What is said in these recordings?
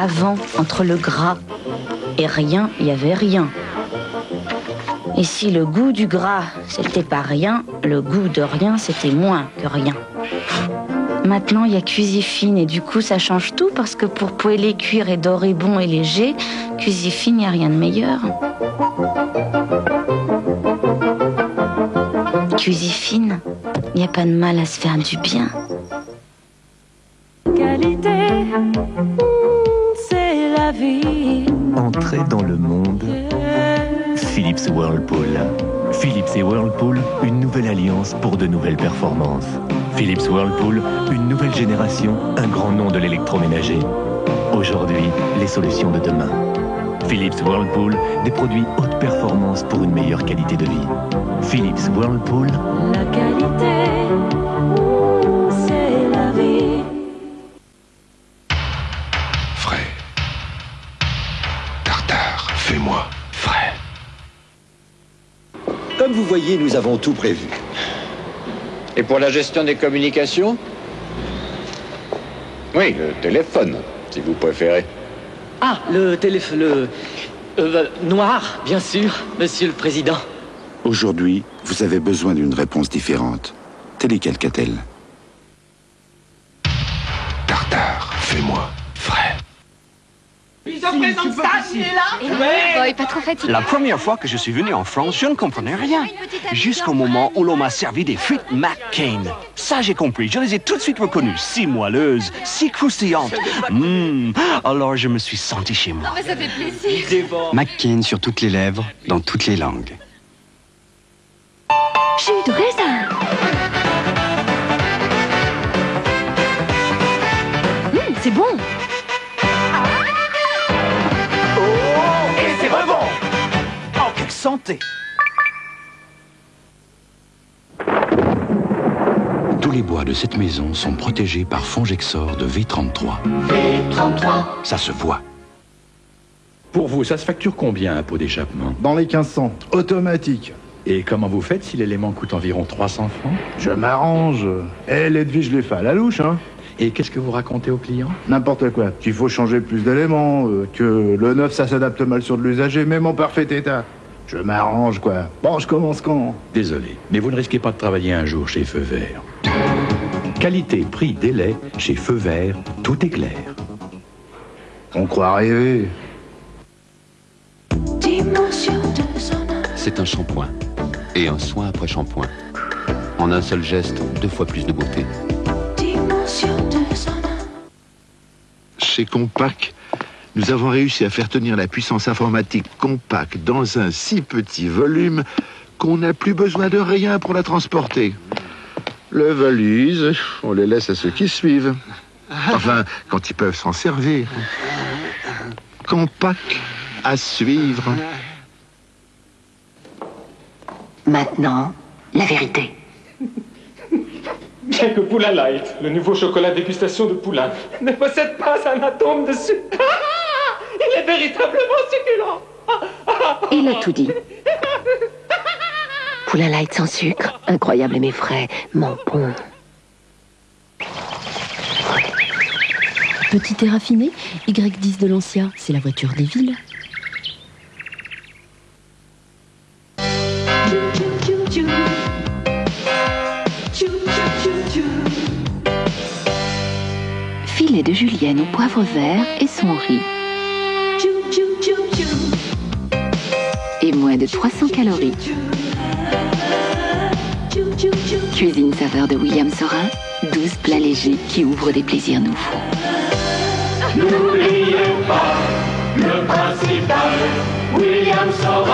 avant, entre le gras et rien, il n'y avait rien. Et si le goût du gras, c'était pas rien, le goût de rien, c'était moins que rien. Maintenant, il y a Cuisine et du coup, ça change tout parce que pour poêler, cuire et dorer bon et léger, Cuisine, il n'y a rien de meilleur. Cuisine, il n'y a pas de mal à se faire du bien. Qualité, c'est la vie. Entrez dans le monde. Philips Whirlpool. Philips et Whirlpool, une nouvelle alliance pour de nouvelles performances. Philips Whirlpool, une nouvelle génération, un grand nom de l'électroménager. Aujourd'hui, les solutions de demain. Philips Whirlpool, des produits haute performance pour une meilleure qualité de vie. Philips Whirlpool. La qualité, c'est la vie. Frais. Tartare, fais-moi frais. Comme vous voyez, nous avons tout prévu. Et pour la gestion des communications? Oui, le téléphone, si vous préférez. Ah, le téléphone... noir, bien sûr, monsieur le président. Aujourd'hui, vous avez besoin d'une réponse différente. Télécalcatel. Tartare, fais-moi frais. Boy, pas trop fatigué. La première fois que je suis venu en France, je ne comprenais rien. Jusqu'au moment où l'on m'a servi des frites McCain. Ça, j'ai compris. Je les ai tout de suite reconnues. Si moelleuses, si croustillantes. Alors, je me suis senti chez moi. Non, mais ça fait plaisir. McCain sur toutes les lèvres, dans toutes les langues. Jus de raisin. C'est bon. Et c'est vrai bon. Oh, quelle santé. Tous les bois de cette maison sont protégés par Fongexor de V33. V33. Ça se voit. Pour vous, ça se facture combien un pot d'échappement? Dans les 1500, automatique. Et comment vous faites si l'élément coûte environ 300 francs? Je m'arrange. Les devis, je les fais à la louche, hein. Et qu'est-ce que vous racontez aux clients? N'importe quoi. Qu'il faut changer plus d'éléments, que le neuf, ça s'adapte mal sur de l'usager, même en parfait état. Je m'arrange, quoi. Bon, je commence quand? Désolé, mais vous ne risquez pas de travailler un jour chez Feu Vert. Qualité, prix, délai, chez Feu Vert, tout est clair. On croit rêver. C'est un shampoing et un soin après shampoing. En un seul geste, 2 fois plus de beauté. Chez Compaq, nous avons réussi à faire tenir la puissance informatique Compaq dans un si petit volume qu'on n'a plus besoin de rien pour la transporter. Les valises, on les laisse à ceux qui suivent. Enfin, quand ils peuvent s'en servir. Compaq à suivre. Maintenant, la vérité. Bien que Poulain Light, le nouveau chocolat dégustation de Poulain, ne possède pas un atome de sucre. Il est véritablement succulent. Il a tout dit. Poulain Light sans sucre, incroyable mais frais, mon bon. Petit et raffiné, Y10 de Lancia, c'est la voiture des villes. Filet de julienne au poivre vert et son riz. Et moins de 300 calories. Cuisine saveur de William Sorin, 12 plats légers qui ouvrent des plaisirs nouveaux. N'oubliez pas le principal, William Sorin.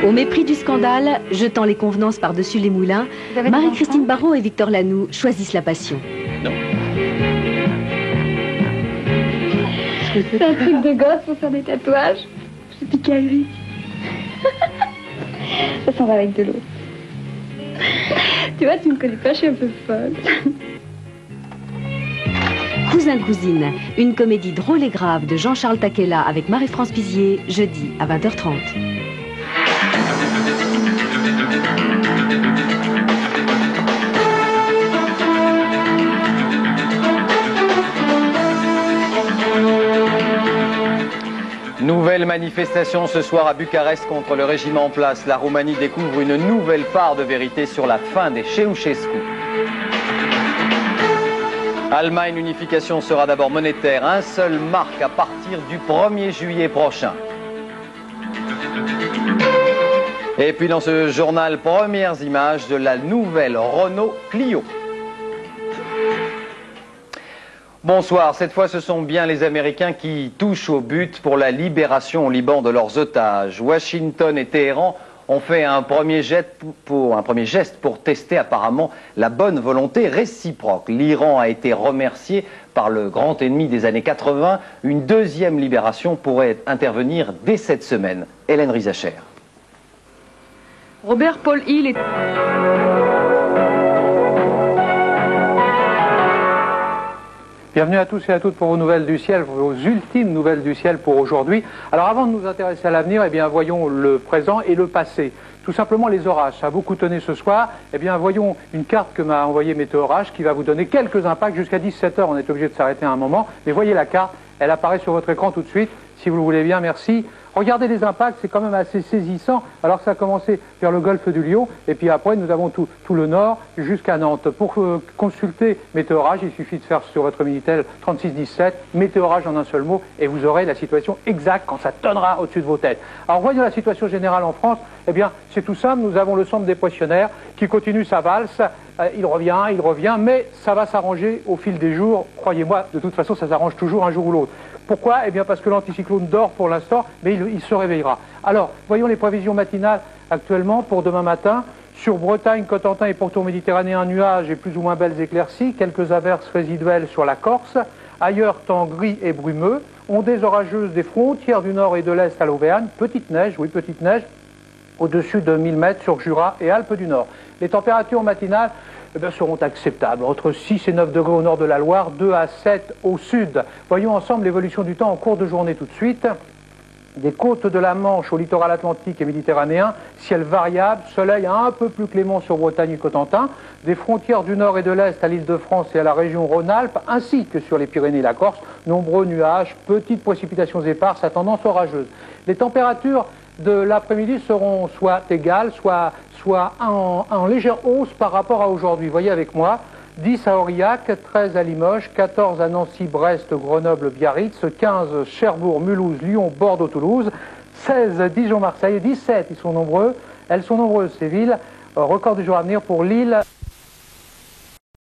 Au mépris du scandale, jetant les convenances par-dessus les moulins, Marie-Christine Barrault et Victor Lanoux choisissent la passion. Non. C'est un truc de gosse pour faire des tatouages. Je pique à lui. Ça s'en va avec de l'eau. Tu vois, tu me connais pas, je suis un peu folle. Cousin-cousine, une comédie drôle et grave de Jean-Charles Taquella avec Marie-France Pizier, jeudi à 20h30. Nouvelle manifestation ce soir à Bucarest contre le régime en place. La Roumanie découvre une nouvelle part de vérité sur la fin des Ceausescu. Allemagne, l'unification sera d'abord monétaire. Un seul marque à partir du 1er juillet prochain. Et puis dans ce journal, premières images de la nouvelle Renault Clio. Bonsoir, cette fois ce sont bien les Américains qui touchent au but pour la libération au Liban de leurs otages. Washington et Téhéran ont fait un premier geste pour tester apparemment la bonne volonté réciproque. L'Iran a été remercié par le grand ennemi des années 80. Une deuxième libération pourrait intervenir dès cette semaine. Hélène Rizacher. Robert Paul Hill est... Bienvenue à tous et à toutes pour vos nouvelles du ciel, vos ultimes nouvelles du ciel pour aujourd'hui. Alors avant de nous intéresser à l'avenir, eh bien voyons le présent et le passé. Tout simplement les orages, ça a beaucoup tonné ce soir. Eh bien voyons une carte que m'a envoyée Météo Orage qui va vous donner quelques impacts jusqu'à 17h. On est obligé de s'arrêter un moment, mais voyez la carte, elle apparaît sur votre écran tout de suite. Si vous le voulez bien, merci. Regardez les impacts, c'est quand même assez saisissant. Alors ça a commencé vers le golfe du Lion, et puis après nous avons tout le nord jusqu'à Nantes. Pour consulter Météo Orage, il suffit de faire sur votre Minitel 3617, Météo Orage en un seul mot, et vous aurez la situation exacte quand ça tonnera au-dessus de vos têtes. Alors voyons la situation générale en France. Eh bien, c'est tout simple, nous avons le centre dépressionnaire qui continue sa valse. Il revient, mais ça va s'arranger au fil des jours. Croyez-moi, de toute façon, ça s'arrange toujours un jour ou l'autre. Pourquoi? Eh bien parce que l'anticyclone dort pour l'instant, mais il se réveillera. Alors, voyons les prévisions matinales actuellement pour demain matin. Sur Bretagne, Cotentin et pourtour méditerranéen, nuages et plus ou moins belles éclaircies. Quelques averses résiduelles sur la Corse. Ailleurs, temps gris et brumeux. Ondées orageuses des frontières du nord et de l'est à l'Auvergne. Petite neige, oui, petite neige, au-dessus de 1000 mètres sur Jura et Alpes du Nord. Les températures matinales seront acceptables, entre 6 et 9 degrés au nord de la Loire, 2 à 7 au sud. Voyons ensemble l'évolution du temps en cours de journée tout de suite. Des côtes de la Manche au littoral atlantique et méditerranéen, ciel variable, soleil un peu plus clément sur Bretagne et Cotentin, des frontières du nord et de l'est à l'Île-de-France et à la région Rhône-Alpes, ainsi que sur les Pyrénées et la Corse, nombreux nuages, petites précipitations éparses à tendance orageuse. Les températures de l'après-midi seront soit égales, soit en légère hausse par rapport à aujourd'hui. Voyez avec moi, 10 à Aurillac, 13 à Limoges, 14 à Nancy, Brest, Grenoble, Biarritz, 15 Cherbourg, Mulhouse, Lyon, Bordeaux, Toulouse, 16 Dijon, Marseille, 17, elles sont nombreuses ces villes. Record du jour à venir pour Lille.